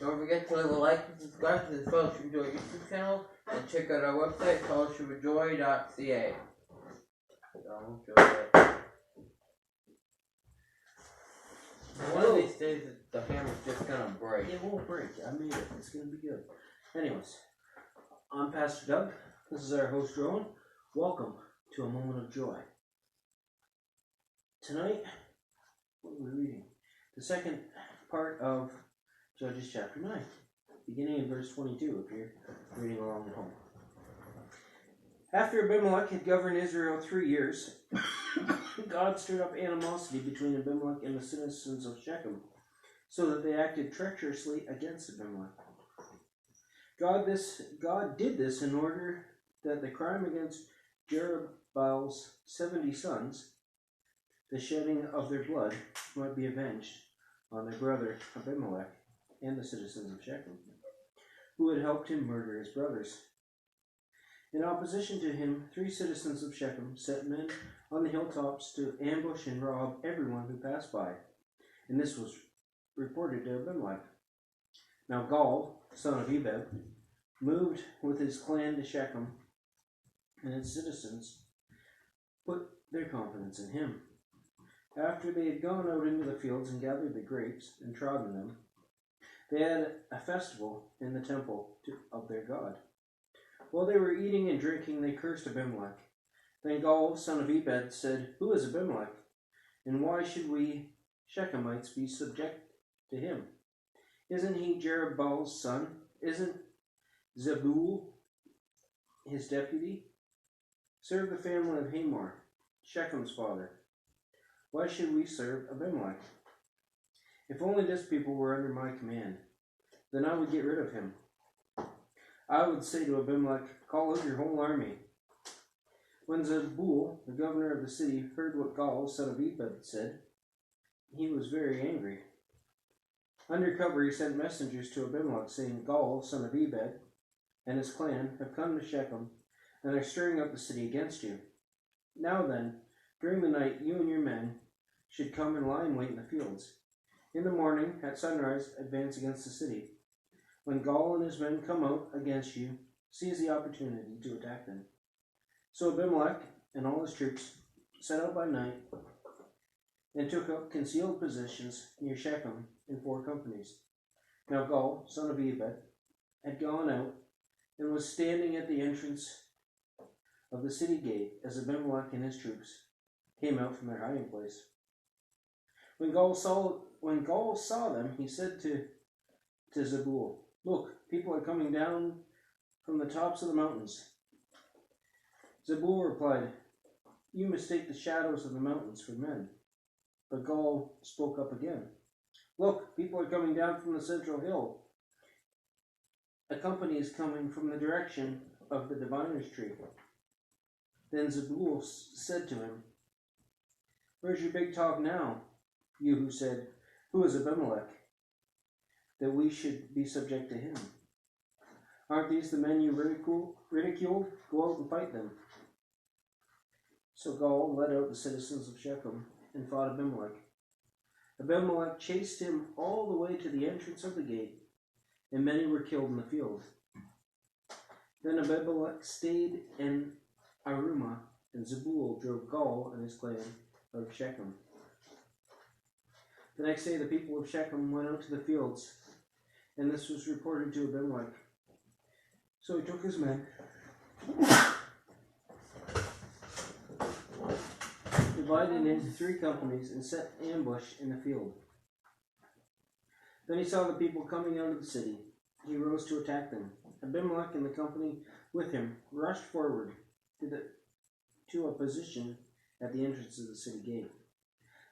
Don't forget to leave a like and subscribe to the Fellowship of Joy YouTube channel, and check out our website, Fellowshipofjoy.ca. One of these days, the hammer's just gonna break. It won't break. I made it. It's gonna be good. Anyways, I'm Pastor Doug. This is our host, Rowan. Welcome to a moment of joy. Tonight, what are we reading? The second part of Judges chapter 9, beginning in verse 22, if you're reading along at home. After Abimelech had governed Israel 3 years, God stirred up animosity between Abimelech and the citizens of Shechem, so that they acted treacherously against Abimelech. God did this in order that the crime against Jerubaal's 70 sons, the shedding of their blood, might be avenged on their brother Abimelech and the citizens of Shechem, who had helped him murder his brothers. In opposition to him, 3 citizens of Shechem set men on the hilltops to ambush and rob everyone who passed by, and this was reported to Abimelech. Now Gaal, son of Ebed, moved with his clan to Shechem, and its citizens put their confidence in him. After they had gone out into the fields and gathered the grapes and trodden them, they had a festival in the temple of their God. While they were eating and drinking, they cursed Abimelech. Then Gaal, son of Ebed, said, "Who is Abimelech? And why should we Shechemites be subject to him? Isn't he Jerubaal's son? Isn't Zebul his deputy? Serve the family of Hamor, Shechem's father. Why should we serve Abimelech? If only this people were under my command, then I would get rid of him. I would say to Abimelech, call out your whole army." When Zebul, the governor of the city, heard what Gaal, son of Ebed, said, he was very angry. Under cover, he sent messengers to Abimelech, saying, Gaal, son of Ebed, and his clan have come to Shechem, and are stirring up the city against you. Now then, during the night, you and your men should come and lie in wait in the fields. In the morning, at sunrise, advance against the city. When Gaal and his men come out against you, seize the opportunity to attack them. So Abimelech and all his troops set out by night and took up concealed positions near Shechem in 4 companies. Now Gaal, son of Ebed, had gone out and was standing at the entrance of the city gate as Abimelech and his troops came out from their hiding place. When Gaal saw them, he said to Zebul, "Look, people are coming down from the tops of the mountains." Zebul replied, "You mistake the shadows of the mountains for men." But Gaal spoke up again. "Look, people are coming down from the central hill. A company is coming from the direction of the diviner's tree." Then Zebul said to him, "Where's your big talk now, you who said, 'Who is Abimelech, that we should be subject to him?' Aren't these the men you ridiculed? Go out and fight them." So Gaal led out the citizens of Shechem and fought Abimelech. Abimelech chased him all the way to the entrance of the gate, and many were killed in the field. Then Abimelech stayed in Arumah, and Zebul drove Gaal and his clan out of Shechem. The next day the people of Shechem went out to the fields, and this was reported to Abimelech. So he took his men, divided into 3 companies, and set ambush in the field. Then he saw the people coming out of the city. He rose to attack them. Abimelech and the company with him rushed forward to a position at the entrance of the city gate.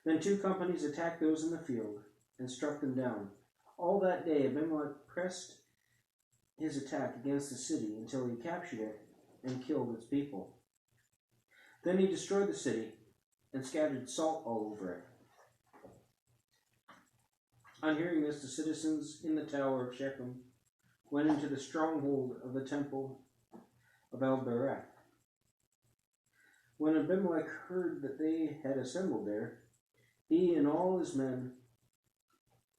Then 2 companies attacked those in the field and struck them down. All that day Abimelech pressed his attack against the city until he captured it and killed its people. Then he destroyed the city and scattered salt all over it. On hearing this, the citizens in the tower of Shechem went into the stronghold of the temple of El-Bereth. When Abimelech heard that they had assembled there, he and all his men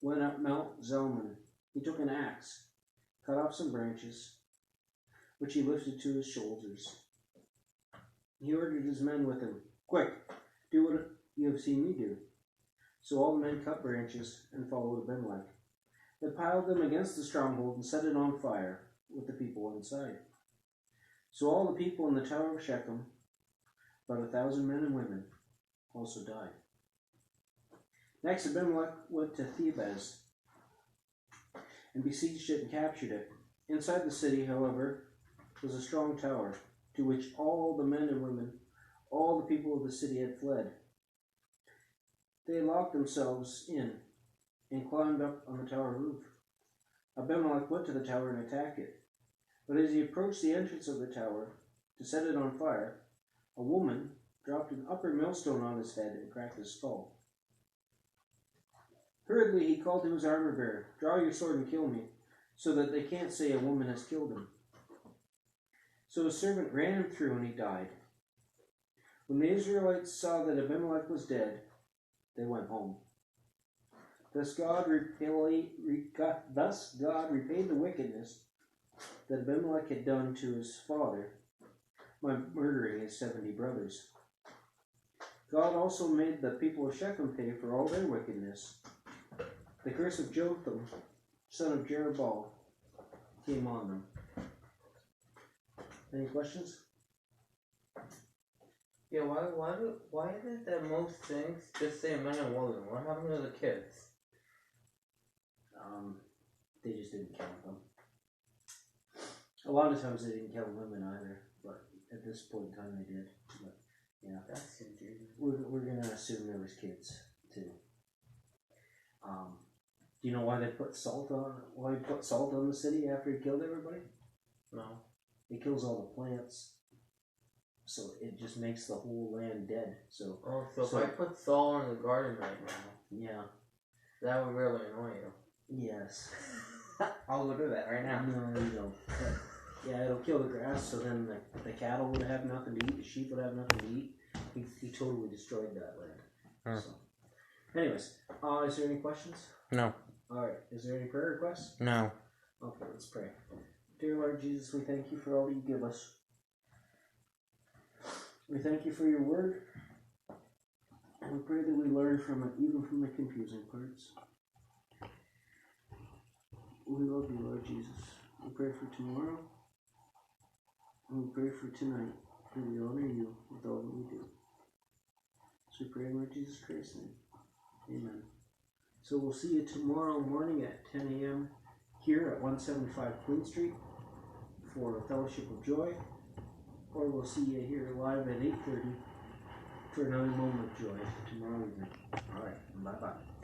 went up Mount Zalmon He took an axe, cut off some branches, which he lifted to his shoulders. He ordered his men with him, "Quick, do what you have seen me do." So all the men cut branches and followed Abimelech. They piled them against the stronghold and set it on fire with the people inside. So all the people in the tower of Shechem, about 1,000 men and women, also died. Next, Abimelech went to Thebez and besieged it and captured it. Inside the city, however, was a strong tower, to which all the men and women, all the people of the city had fled. They locked themselves in and climbed up on the tower roof. Abimelech went to the tower and attacked it. But as he approached the entrance of the tower to set it on fire, a woman dropped an upper millstone on his head and cracked his skull. Hurriedly he called to his armor-bearer, "Draw your sword and kill me, so that they can't say a woman has killed him." So his servant ran him through and he died. When the Israelites saw that Abimelech was dead, they went home. Thus God repaid the wickedness that Abimelech had done to his father by murdering his 70 brothers. God also made the people of Shechem pay for all their wickedness. The curse of Jotham, son of Jerubbaal, came on them. Any questions? Yeah, why is it that most things just say men and women? What happened to the kids? They just didn't count them. A lot of times they didn't count women either, but at this point in time they did. But yeah, That's interesting. we're gonna assume there was kids too. Do you know why they put salt on? Why he put salt on the city after he killed everybody? No. It kills all the plants, so it just makes the whole land dead. So if I put salt in the garden right now, yeah, that would really annoy you. yes. I'll go do that right now. No, you don't. But, yeah, it'll kill the grass, so then the cattle would have nothing to eat, the sheep would have nothing to eat. He totally destroyed that land. So, anyways, is there any questions? No. Alright, is there any prayer requests? No. Okay, let's pray. Dear Lord Jesus, we thank you for all that you give us. We thank you for your word, and we pray that we learn from it, even from the confusing parts. We love you, Lord Jesus. We pray for tomorrow, and we pray for tonight, and we honor you with all that we do. So we pray in Lord Jesus Christ's name. Amen. So we'll see you tomorrow morning at 10 a.m. here at 175 Queen Street for Fellowship of Joy, or we'll see you here live at 8:30 for another moment of joy tomorrow evening. All right, bye-bye.